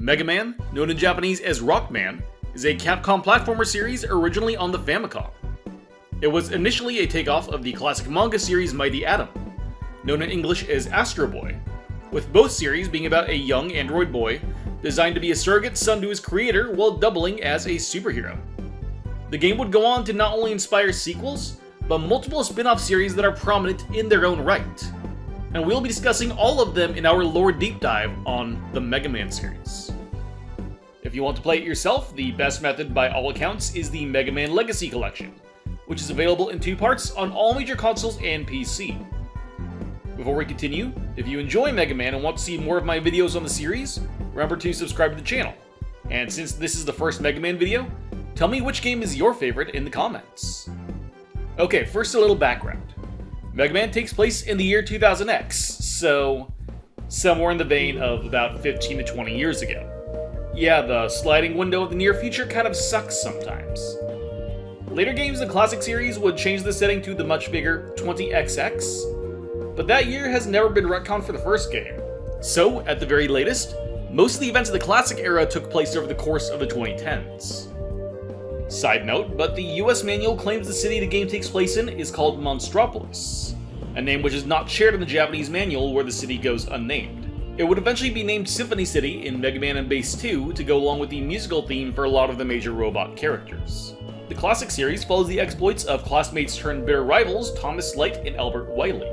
Mega Man, known in Japanese as Rock Man, is a Capcom platformer series originally on the Famicom. It was initially a takeoff of the classic manga series Mighty Atom, known in English as Astro Boy, with both series being about a young android boy designed to be a surrogate son to his creator while doubling as a superhero. The game would go on to not only inspire sequels, but multiple spin-off series that are prominent in their own right. And we'll be discussing all of them in our lore deep dive on the Mega Man series. If you want to play it yourself, the best method by all accounts is the Mega Man Legacy Collection, which is available in 2 parts on all major consoles and PC. Before we continue, if you enjoy Mega Man and want to see more of my videos on the series, remember to subscribe to the channel. And since this is the first Mega Man video, tell me which game is your favorite in the comments. Okay, first a little background. Mega Man takes place in the year 2000X, so somewhere in the vein of about 15 to 20 years ago. Yeah, the sliding window of the near future kind of sucks sometimes. Later games in the classic series would change the setting to the much bigger 20XX, but that year has never been retconned for the first game. So, at the very latest, most of the events of the classic era took place over the course of the 2010s. Side note, but the US manual claims the city the game takes place in is called Monstropolis, a name which is not shared in the Japanese manual where the city goes unnamed. It would eventually be named Symphony City in Mega Man and Base 2 to go along with the musical theme for a lot of the major robot characters. The classic series follows the exploits of classmates turned bitter rivals Thomas Light and Albert Wily.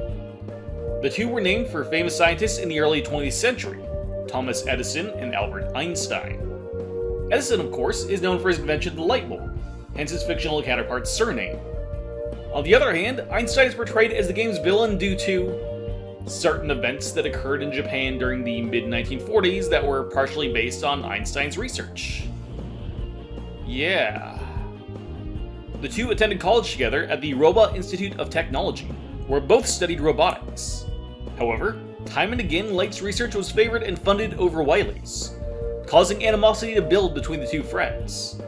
The two were named for famous scientists in the early 20th century, Thomas Edison and Albert Einstein. Edison, of course, is known for his invention of the light bulb, hence his fictional counterpart's surname. On the other hand, Einstein is portrayed as the game's villain due to certain events that occurred in Japan during the mid-1940s that were partially based on Einstein's research. Yeah. The two attended college together at the Robot Institute of Technology, where both studied robotics. However, time and again Light's research was favored and funded over Wily's, causing animosity to build between the two friends.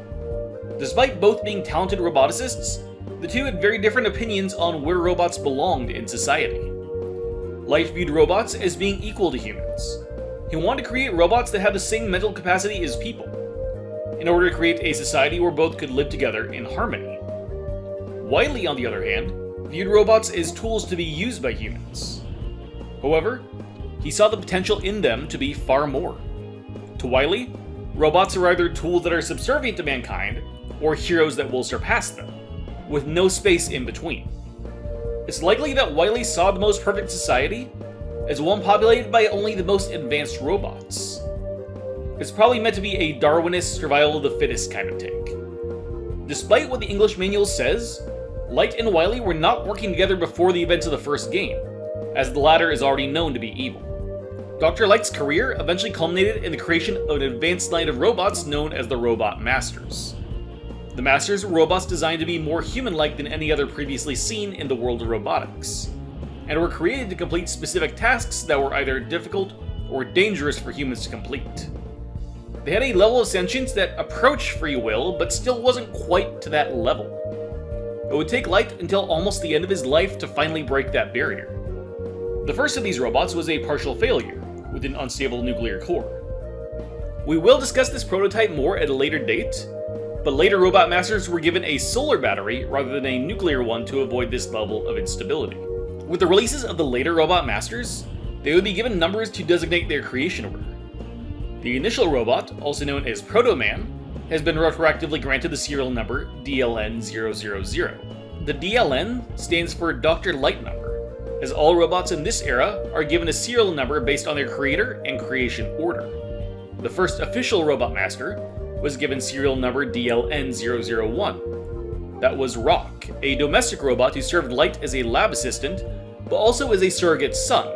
Despite both being talented roboticists, the two had very different opinions on where robots belonged in society. Light viewed robots as being equal to humans. He wanted to create robots that had the same mental capacity as people, in order to create a society where both could live together in harmony. Wily, on the other hand, viewed robots as tools to be used by humans. However, he saw the potential in them to be far more. To Wily, robots are either tools that are subservient to mankind, or heroes that will surpass them, with no space in between. It's likely that Wily saw the most perfect society as one populated by only the most advanced robots. It's probably meant to be a Darwinist survival of the fittest kind of take. Despite what the English manual says, Light and Wily were not working together before the events of the first game, as the latter is already known to be evil. Dr. Light's career eventually culminated in the creation of an advanced line of robots known as the Robot Masters. The Masters were robots designed to be more human-like than any other previously seen in the world of robotics, and were created to complete specific tasks that were either difficult or dangerous for humans to complete. They had a level of sentience that approached free will, but still wasn't quite to that level. It would take Light until almost the end of his life to finally break that barrier. The first of these robots was a partial failure, with an unstable nuclear core. We will discuss this prototype more at a later date, but later Robot Masters were given a solar battery rather than a nuclear one to avoid this level of instability. With the releases of the later Robot Masters, they would be given numbers to designate their creation order. The initial robot, also known as Proto Man, has been retroactively granted the serial number DLN000. The DLN stands for Dr. Light number, as all robots in this era are given a serial number based on their creator and creation order. The first official Robot Master was given serial number DLN001. That was Rock, a domestic robot who served Light as a lab assistant, but also as a surrogate son.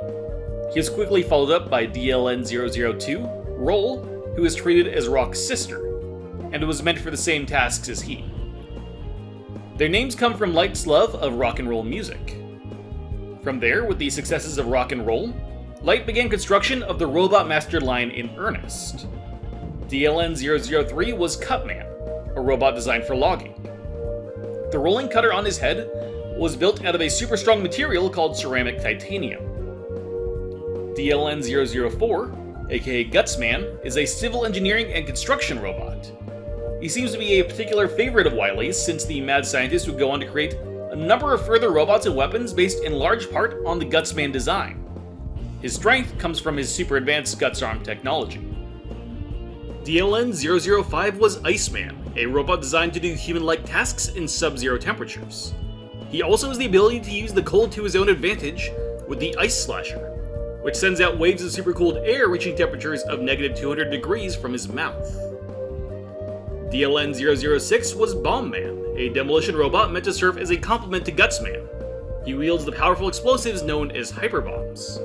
He was quickly followed up by DLN002, Roll, who was treated as Rock's sister, and was meant for the same tasks as he. Their names come from Light's love of rock and roll music. From there, with the successes of rock and roll, Light began construction of the Robot Master line in earnest. DLN003 was Cutman, a robot designed for logging. The rolling cutter on his head was built out of a super strong material called ceramic titanium. DLN004 aka Guts Man, is a civil engineering and construction robot. He seems to be a particular favorite of Wily's, since the mad scientist would go on to create a number of further robots and weapons based in large part on the Guts Man design. His strength comes from his super advanced Guts Arm technology. DLN-005 was Iceman, a robot designed to do human-like tasks in sub-zero temperatures. He also has the ability to use the cold to his own advantage with the Ice Slasher, which sends out waves of supercooled air reaching temperatures of negative 200 degrees from his mouth. DLN-006 was Bomb Man, a demolition robot meant to serve as a complement to Guts Man. He wields the powerful explosives known as hyperbombs.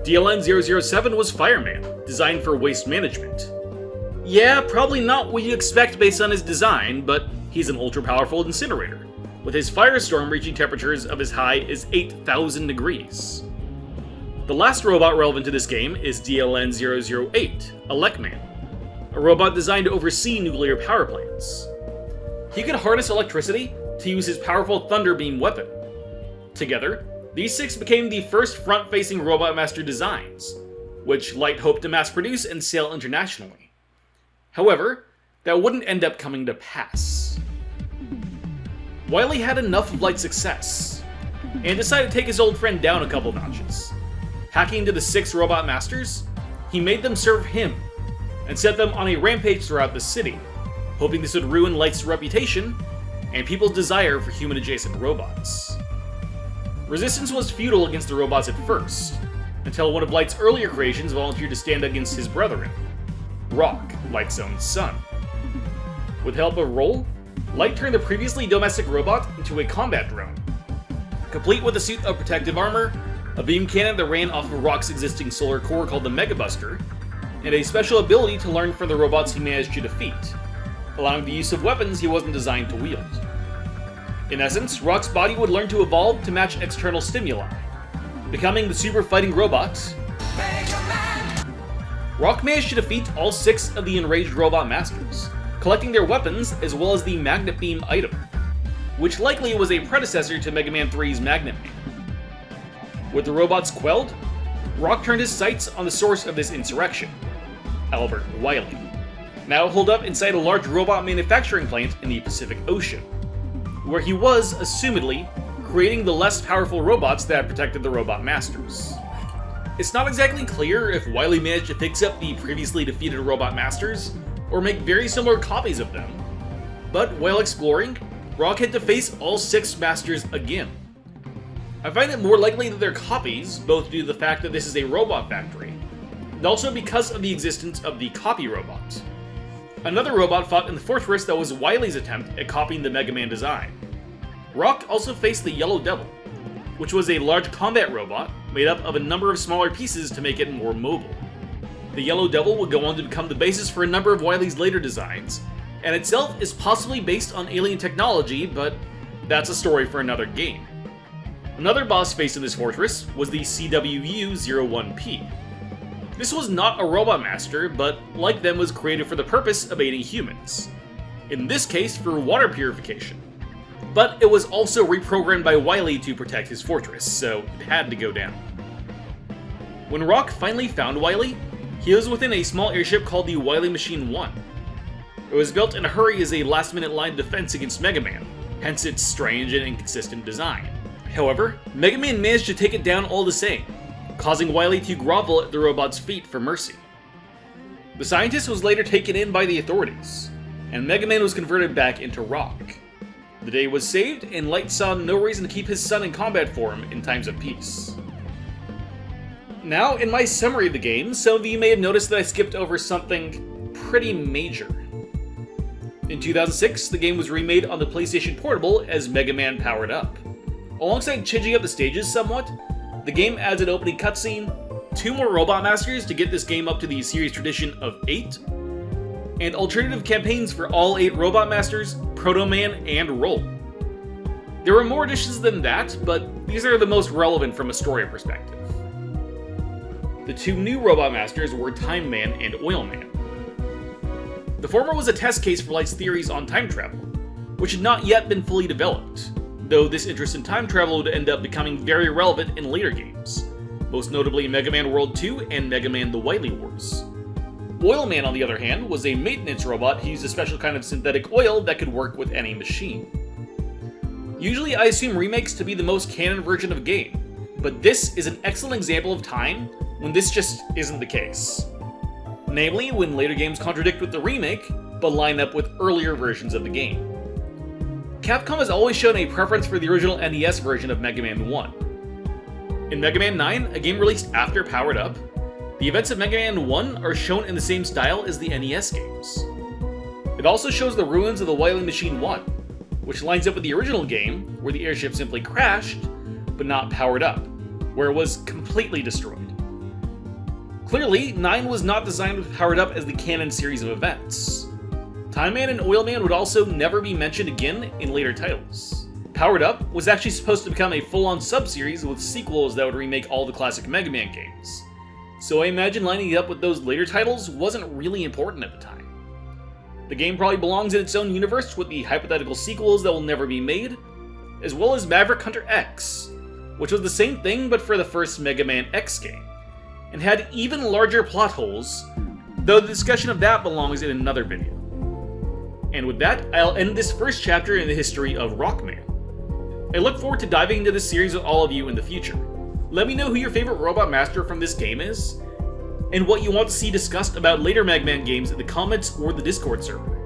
DLN-007 was Fireman, designed for waste management. Yeah, probably not what you expect based on his design, but he's an ultra-powerful incinerator, with his firestorm reaching temperatures of as high as 8,000 degrees. The last robot relevant to this game is DLN-008, Elecman, a robot designed to oversee nuclear power plants. He could harness electricity to use his powerful Thunder Beam weapon. Together, these 6 became the first front-facing Robot Master designs, which Light hoped to mass-produce and sell internationally. However, that wouldn't end up coming to pass. Wily had enough of Light's success, and decided to take his old friend down a couple notches. Hacking into the 6 Robot Masters, he made them serve him, and set them on a rampage throughout the city, hoping this would ruin Light's reputation and people's desire for human-adjacent robots. Resistance was futile against the robots at first, until one of Light's earlier creations volunteered to stand against his brethren, Rock, Light's own son. With the help of Roll, Light turned the previously domestic robot into a combat drone, complete with a suit of protective armor, a beam cannon that ran off of Rock's existing solar core called the Mega Buster, and a special ability to learn from the robots he managed to defeat, allowing the use of weapons he wasn't designed to wield. In essence, Rock's body would learn to evolve to match external stimuli, becoming the super fighting robot. Rock managed to defeat all 6 of the enraged robot masters, collecting their weapons as well as the Magnet Beam item, which likely was a predecessor to Mega Man 3's Magnet Beam. With the robots quelled, Rock turned his sights on the source of this insurrection, Albert Wily, now holed up inside a large robot manufacturing plant in the Pacific Ocean, where he was, assumedly, creating the less powerful robots that protected the Robot Masters. It's not exactly clear if Wily managed to fix up the previously defeated Robot Masters, or make very similar copies of them, but while exploring, Rock had to face all 6 Masters again. I find it more likely that they're copies, both due to the fact that this is a robot factory, and also because of the existence of the copy robot. Another robot fought in the fortress that was Wily's attempt at copying the Mega Man design. Rock also faced the Yellow Devil, which was a large combat robot made up of a number of smaller pieces to make it more mobile. The Yellow Devil would go on to become the basis for a number of Wily's later designs, and itself is possibly based on alien technology, but that's a story for another game. Another boss faced in this fortress was the CWU-01P. This was not a robot master, but like them was created for the purpose of aiding humans. In this case for water purification. But it was also reprogrammed by Wily to protect his fortress, so it had to go down. When Rock finally found Wily, he was within a small airship called the Wily Machine 1. It was built in a hurry as a last-minute line of defense against Mega Man, hence its strange and inconsistent design. However, Mega Man managed to take it down all the same, causing Wily to grovel at the robot's feet for mercy. The scientist was later taken in by the authorities, and Mega Man was converted back into Rock. The day was saved, and Light saw no reason to keep his son in combat form in times of peace. Now, in my summary of the game, some of you may have noticed that I skipped over something pretty major. In 2006, the game was remade on the PlayStation Portable as Mega Man Powered Up. Alongside changing up the stages somewhat, the game adds an opening cutscene, 2 more Robot Masters to get this game up to the series tradition of 8, and alternative campaigns for all 8 Robot Masters, Proto Man, and Roll. There were more additions than that, but these are the most relevant from a story perspective. The 2 new Robot Masters were Time Man and Oil Man. The former was a test case for Light's theories on time travel, which had not yet been fully developed, though this interest in time travel would end up becoming very relevant in later games, most notably Mega Man World 2 and Mega Man The Wily Wars. Oil Man, on the other hand, was a maintenance robot who used a special kind of synthetic oil that could work with any machine. Usually I assume remakes to be the most canon version of a game, but this is an excellent example of time when this just isn't the case. Namely, when later games contradict with the remake, but line up with earlier versions of the game. Capcom has always shown a preference for the original NES version of Mega Man 1. In Mega Man 9, a game released after Powered Up, the events of Mega Man 1 are shown in the same style as the NES games. It also shows the ruins of the Wily Machine 1, which lines up with the original game, where the airship simply crashed, but not powered up, where it was completely destroyed. Clearly, 9 was not designed with Powered Up as the canon series of events. Time Man and Oil Man would also never be mentioned again in later titles. Powered Up was actually supposed to become a full-on sub-series with sequels that would remake all the classic Mega Man games, so I imagine lining it up with those later titles wasn't really important at the time. The game probably belongs in its own universe with the hypothetical sequels that will never be made, as well as Maverick Hunter X, which was the same thing but for the first Mega Man X game, and had even larger plot holes, though the discussion of that belongs in another video. And with that, I'll end this first chapter in the history of Rockman. I look forward to diving into this series with all of you in the future. Let me know who your favorite Robot Master from this game is, and what you want to see discussed about later Mega Man games in the comments or the Discord server.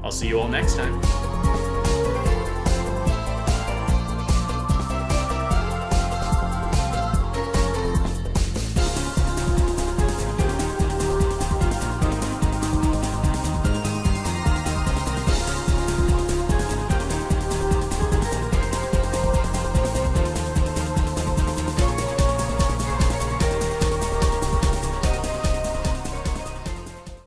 I'll see you all next time.